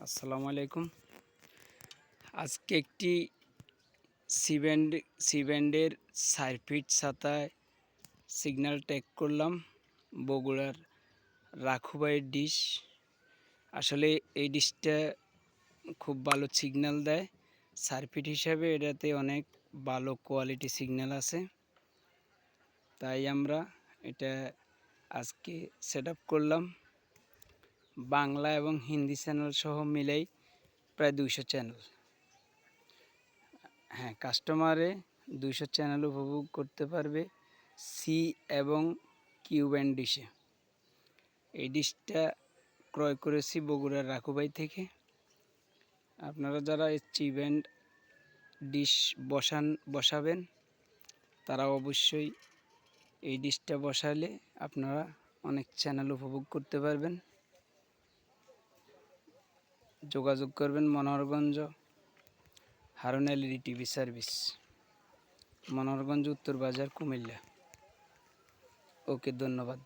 আসসালামু আলাইকুম। আজকে একটি সি ব্যান্ডের 4 ফিট ছাতায় সিগন্যাল ট্যাগ করলাম বগুড়ার রাখুবাইয়ের ডিশ। আসলে এই ডিশটা খুব ভালো সিগন্যাল দেয়। 4 ফিট হিসাবে এটাতে অনেক ভালো কোয়ালিটি সিগন্যাল আছে, তাই আমরা এটা আজকে সেট আপ করলাম। বাংলা এবং হিন্দি চ্যানেল সহ মিলেই প্রায় 200 চ্যানেল। হ্যাঁ, কাস্টমারে 200 চ্যানেল উপভোগ করতে পারবে সি এবং কিউ ব্যান্ড ডিশে। এই ডিশটা ক্রয় করেছি বগুড়ার রাখুবাই থেকে। আপনারা যারা এই সি ব্যান্ড ডিশ বসাবেন তারা অবশ্যই এই ডিশটা বসালে আপনারা অনেক চ্যানেল উপভোগ করতে পারবেন। যোগাযোগ করবেন Manoharganj Harun LED TV service, Manoharganj উত্তর বাজার, কুমিল্লা। ওকে, ধন্যবাদ।